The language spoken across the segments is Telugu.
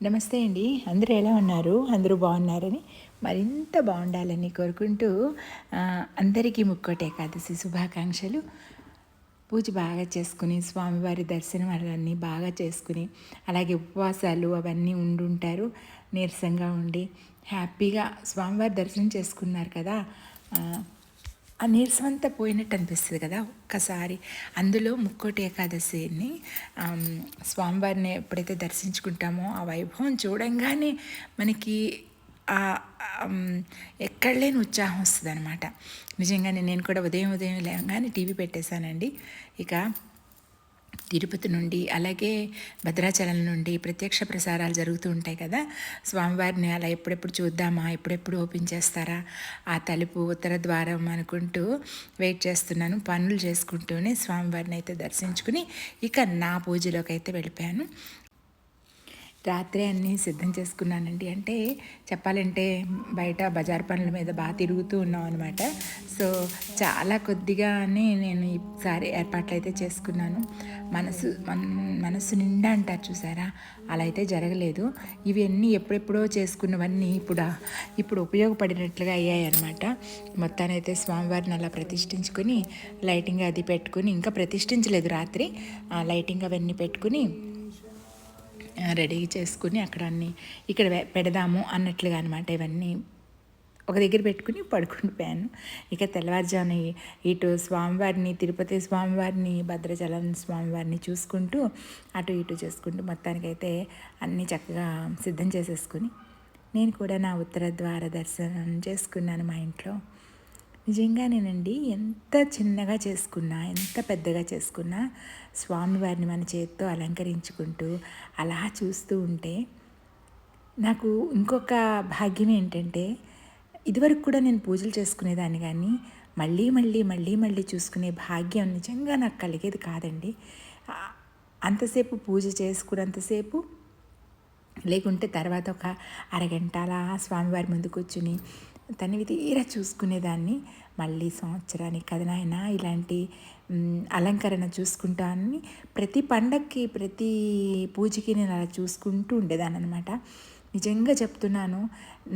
నమస్తే అండి. అందరూ ఎలా ఉన్నారు? అందరూ బాగున్నారని, మరింత బాగుండాలని కోరుకుంటూ అందరికీ ముక్కోటి ఏకాదశి శుభాకాంక్షలు. పూజ బాగా చేసుకుని, స్వామివారి దర్శనం అవన్నీ బాగా చేసుకుని, అలాగే ఉపవాసాలు అవన్నీ ఉండుంటారు. నీరసంగా ఉండి హ్యాపీగా స్వామివారి దర్శనం చేసుకున్నారు కదా. ఆ నీరసం అంతా పోయినట్టు అనిపిస్తుంది కదా ఒక్కసారి. అందులో ముక్కోటి ఏకాదశిని స్వామివారిని ఎప్పుడైతే దర్శించుకుంటామో ఆ వైభవం చూడంగానే మనకి ఎక్కడ లేని ఉత్సాహం వస్తుంది అనమాట. నిజంగానే నేను కూడా ఉదయం లేవగానే టీవీ పెట్టేశానండి. ఇక తిరుపతి నుండి అలాగే భద్రాచలం నుండి ప్రత్యక్ష ప్రసారాలు జరుగుతూ ఉంటాయి కదా. స్వామివారిని అలా ఎప్పుడెప్పుడు చూద్దామా, ఎప్పుడెప్పుడు ఓపెన్ చేస్తారా ఆ తలుపు ఉత్తర ద్వారం అనుకుంటూ వెయిట్ చేస్తున్నాను. పనులు చేసుకుంటూనే స్వామివారిని అయితే దర్శించుకుని ఇక నా పూజలోకి అయితే వెళ్ళిపోయాను. రాత్రి అన్నీ సిద్ధం చేసుకున్నానండి. అంటే చెప్పాలంటే బయట బజార్ పనుల మీద బాగా తిరుగుతూ ఉన్నాం అనమాట. సో చాలా కొద్దిగానే నేను ఈసారి ఏర్పాట్లు అయితే చేసుకున్నాను. మనసు నిండా అంటారు చూసారా, అలా అయితే జరగలేదు. ఇవన్నీ ఎప్పుడెప్పుడో చేసుకున్నవన్నీ ఇప్పుడు ఉపయోగపడినట్లుగా అయ్యాయి అనమాట. మొత్తానైతే స్వామివారిని అలా ప్రతిష్ఠించుకొని లైటింగ్ అది పెట్టుకుని, ఇంకా ప్రతిష్ఠించలేదు రాత్రి, లైటింగ్ అవన్నీ పెట్టుకుని రెడీ చేసుకుని అక్కడ అన్నీ ఇక్కడ పెడదాము అన్నట్లుగా అనమాట. ఇవన్నీ ఒక దగ్గర పెట్టుకుని పడుకుండిపోయాను. ఇక తెల్లవారుజామున ఇటు స్వామివారిని, తిరుపతి స్వామివారిని, భద్రాచలం స్వామివారిని చూసుకుంటూ అటు ఇటు చేసుకుంటూ మొత్తానికైతే అన్నీ చక్కగా సిద్ధం చేసేసుకుని నేను కూడా నా ఉత్తర ద్వార దర్శనం చేసుకున్నాను మా ఇంట్లో. నిజంగానేనండి, ఎంత చిన్నగా చేసుకున్నా, ఎంత పెద్దగా చేసుకున్నా స్వామివారిని మన చేతితో అలంకరించుకుంటూ అలా చూస్తూ ఉంటే నాకు ఇంకొక భాగ్యం ఏంటంటే, ఇదివరకు కూడా నేను పూజలు చేసుకునేదాన్ని, కానీ మళ్ళీ మళ్ళీ మళ్ళీ మళ్ళీ చూసుకునే భాగ్యం నిజంగా నాకు కలిగేది కాదండి. అంతసేపు పూజ చేసుకున్నంతసేపు, లేకుంటే తర్వాత ఒక అరగంట అలా స్వామివారి ముందు కూర్చుని తనివి తీరా చూసుకునేదాన్ని. మళ్ళీ సంవత్సరానికి కదా నాయన ఇలాంటి అలంకరణ చూసుకుంటానని ప్రతి పండక్కి, ప్రతి పూజకి నేను అలా చూసుకుంటూ ఉండేదాన్ని అనమాట. నిజంగా చెప్తున్నాను,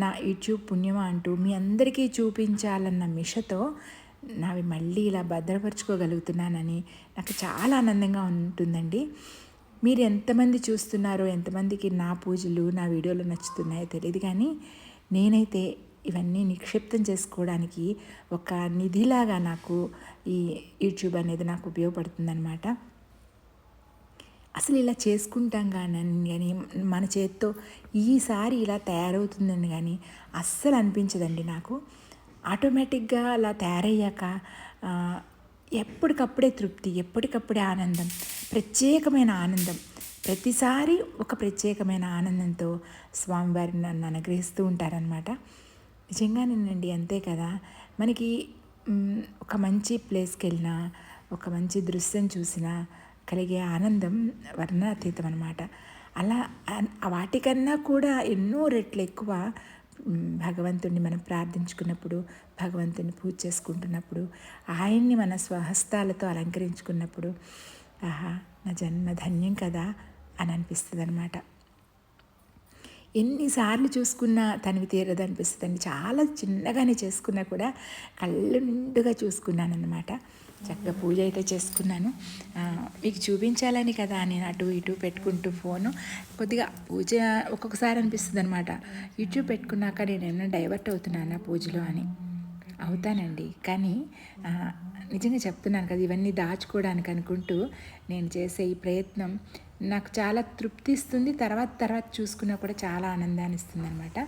నా యూట్యూబ్ పుణ్యమా అంటూ మీ అందరికీ చూపించాలన్న మిషతో నావి మళ్ళీ ఇలా భద్రపరుచుకోగలుగుతున్నానని నాకు చాలా ఆనందంగా ఉంటుందండి. మీరు ఎంతమంది చూస్తున్నారో, ఎంతమందికి నా పూజలు, నా వీడియోలు నచ్చుతున్నాయో తెలియదు, కానీ నేనైతే ఇవన్నీ నిక్షిప్తం చేసుకోవడానికి ఒక నిధిలాగా నాకు ఈ యూట్యూబ్ అనేది నాకు ఉపయోగపడుతుందన్నమాట. అసలు ఇలా చేసుకుంటాం కానీ మన చేత్తో ఈసారి ఇలా తయారవుతుందని కానీ అస్సలు అనిపించదండి నాకు. ఆటోమేటిక్గా అలా తయారయ్యాక ఎప్పటికప్పుడే తృప్తి, ఎప్పటికప్పుడే ఆనందం, ప్రత్యేకమైన ఆనందం. ప్రతిసారి ఒక ప్రత్యేకమైన ఆనందంతో స్వామివారిని నన్ను అనుగ్రహిస్తూ ఉంటారనమాట. నిజంగానేనండి, అంతే కదా. మనకి ఒక మంచి ప్లేస్కి వెళ్ళినా, ఒక మంచి దృశ్యం చూసినా కలిగే ఆనందం వర్ణాతీతం అనమాట. అలా వాటికన్నా కూడా ఎన్నో రెట్లు ఎక్కువ భగవంతుడిని మనం ప్రార్థించుకున్నప్పుడు, భగవంతుని పూజ చేసుకుంటున్నప్పుడు, ఆయన్ని మన స్వహస్తాలతో అలంకరించుకున్నప్పుడు, ఆహా నా జన్మ ధన్యం కదా అని అనిపిస్తుంది అనమాట. ఎన్నిసార్లు చూసుకున్నా తనివి తీరదు అనిపిస్తుందండి. చాలా చిన్నగానే చేసుకున్నా కూడా కళ్ళు నిండుగా చూసుకున్నాను అన్నమాట. చక్కగా పూజ అయితే చేసుకున్నాను. మీకు చూపించాలని కదా నేను అటు ఇటు పెట్టుకుంటూ ఫోను కొద్దిగా పూజ ఒక్కొక్కసారి అనిపిస్తుంది అనమాట, యూట్యూబ్ పెట్టుకున్నాక నేను ఏమైనా డైవర్ట్ అవుతున్నానా పూజలో అని. అవుతానండి, కానీ నిజంగా చెప్తున్నాను కదా, ఇవన్నీ దాచుకోవడానికి అనుకుంటూ నేను చేసే ఈ ప్రయత్నం నాకు చాలా తృప్తి ఇస్తుంది. తర్వాత చూసుకున్నా కూడా చాలా ఆనందాన్ని ఇస్తుంది అనమాట.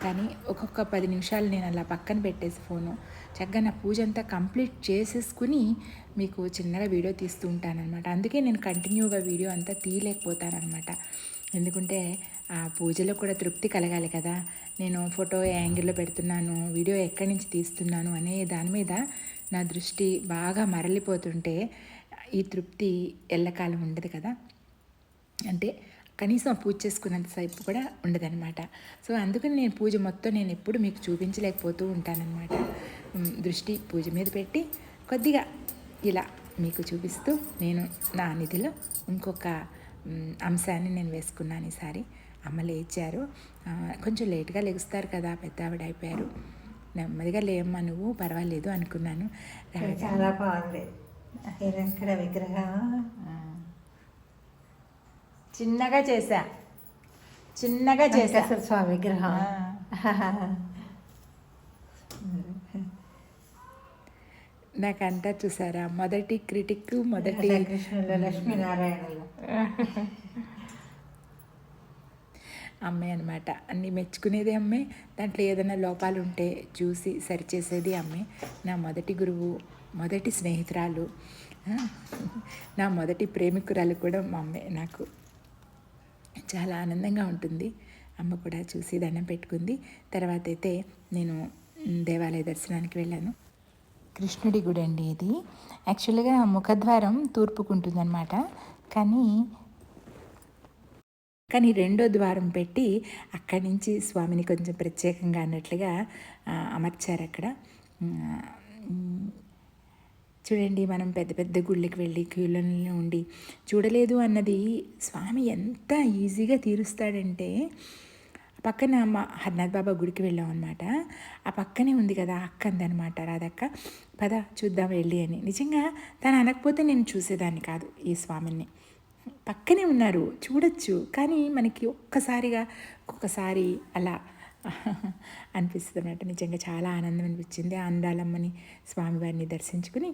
కానీ ఒక్కొక్క 10 నిమిషాలు నేను అలా పక్కన పెట్టేసి ఫోను చక్కగా నా పూజ అంతా కంప్లీట్ చేసేసుకుని మీకు చిన్నగా వీడియో తీస్తూ ఉంటానన్నమాట. అందుకే నేను కంటిన్యూగా వీడియో అంతా తీయలేకపోతానమాట. ఎందుకంటే ఆ పూజలో కూడా తృప్తి కలగాలి కదా. నేను ఫోటో ఏ యాంగిల్లో పెడుతున్నాను, వీడియో ఎక్కడి నుంచి తీస్తున్నాను అనే దాని మీద నా దృష్టి బాగా మరలిపోతుంటే ఈ తృప్తి ఎల్లకాలం ఉండదు కదా. అంటే కనీసం పూజ చేసుకున్నంత సేపు కూడా ఉండదన్నమాట. సో అందుకని నేను పూజ మొత్తం నేను ఎప్పుడు మీకు చూపించలేకపోతూ ఉంటానన్నమాట. దృష్టి పూజ మీద పెట్టి కొద్దిగా ఇలా మీకు చూపిస్తూ నేను నా నిధిలో ఇంకొక అంశాన్ని నేను వేసుకున్నాను ఈసారి. అమ్మ లేచారు. కొంచెం లేట్గా లెగుస్తారు కదా, పెద్ద ఆవిడ అయిపోయారు. నెమ్మదిగా లేమ్మా నువ్వు, పర్వాలేదు అనుకున్నాను. చాలా బాగుంది ఇక్కడ విగ్రహం. చిన్నగా చేశా స్వామి విగ్రహం. నాకంతా చూసారా, మొదటి క్రిటిక్, మొదటి కృష్ణులు, లక్ష్మీనారాయణలు అమ్మే అనమాట. అన్నీ మెచ్చుకునేది అమ్మే. దాంట్లో ఏదైనా లోపాలు ఉంటే చూసి సరిచేసేది అమ్మే. నా మొదటి గురువు, మొదటి స్నేహితురాలు, నా మొదటి ప్రేమికురాలు కూడా మా అమ్మే. నాకు చాలా ఆనందంగా ఉంటుంది. అమ్మ కూడా చూసి దండం పెట్టుకుంది. తర్వాత అయితే నేను దేవాలయ దర్శనానికి వెళ్ళాను. కృష్ణుడి గుడి అండి ఇది. యాక్చువల్గా ముఖద్వారం తూర్పుకుంటుందన్నమాట. కానీ రెండో ద్వారం పెట్టి అక్కడి నుంచి స్వామిని కొంచెం ప్రత్యేకంగా అన్నట్లుగా అమర్చారు అక్కడ. చూడండి, మనం పెద్ద పెద్ద గుళ్ళకి వెళ్ళి క్యూలలో ఉండి చూడలేదు అన్నది స్వామి ఎంత ఈజీగా తీరుస్తాడంటే, పక్కన హర్నాథ్ బాబా గుడికి వెళ్ళాం అనమాట. ఆ పక్కనే ఉంది కదా అక్క అందనమాట, రాధక్క, పద చూద్దాం వెళ్ళి అని. నిజంగా తను అనకపోతే నేను చూసేదాన్ని కాదు ఈ స్వామిని. పక్కనే ఉన్నారు, చూడొచ్చు, కానీ మనకి ఒక్కొక్కసారి అలా అనిపిస్తుంది అన్నట్టు. నిజంగా చాలా ఆనందం అనిపించింది. అందాలమ్మని స్వామివారిని దర్శించుకుని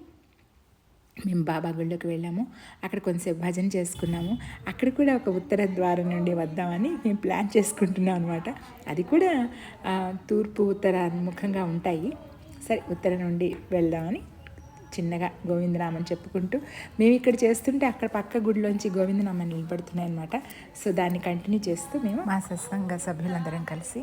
మేము బాబా గుళ్ళోకి వెళ్ళాము. అక్కడ కొంతసేపు భజన చేసుకున్నాము. అక్కడ కూడా ఒక ఉత్తర ద్వారం నుండి వద్దామని మేము ప్లాన్ చేసుకుంటున్నాం అనమాట. అది కూడా తూర్పు ఉత్తర ముఖంగా ఉంటాయి. సరే, ఉత్తర నుండి వెళ్దామని చిన్నగా గోవిందనామని చెప్పుకుంటూ మేము ఇక్కడ చేస్తుంటే అక్కడ పక్క గుడిలోంచి గోవిందనామని నిలబడుతున్నాయి అనమాట. సో దాన్ని కంటిన్యూ చేస్తూ మేము మా సత్సంగ సభ్యులందరం కలిసి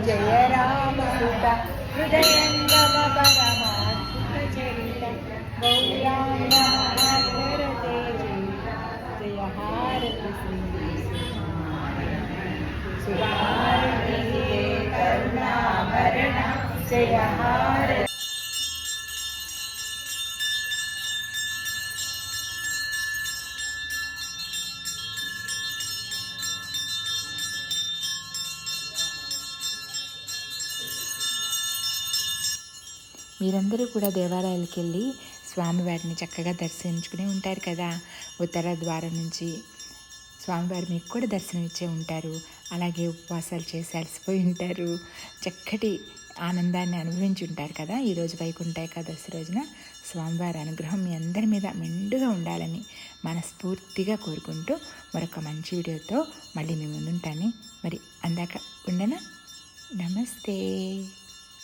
జయ రామ సుత హృదయంగమ పరమాత్మ చరిత గౌరాంగ జయ హారతి సుహారతి కరుణాభరణ జయ హారతి. మీరందరూ కూడా దేవాలయాలకు వెళ్ళి స్వామివారిని చక్కగా దర్శించుకుని ఉంటారు కదా. ఉత్తర ద్వారం నుంచి స్వామివారు మీకు కూడా దర్శనం ఇచ్చే ఉంటారు. అలాగే ఉపవాసాలు చేసి అలసిపోయి ఉంటారు, చక్కటి ఆనందాన్ని అనుభవించి ఉంటారు కదా. ఈరోజు వైకుంఠ ఏకాదశి రోజున స్వామివారి అనుగ్రహం మీ అందరి మీద మెండుగా ఉండాలని మనస్ఫూర్తిగా కోరుకుంటూ మరొక మంచి వీడియోతో మళ్ళీ మీ ముందుంటాను. మరి అందాక ఉండనా. నమస్తే.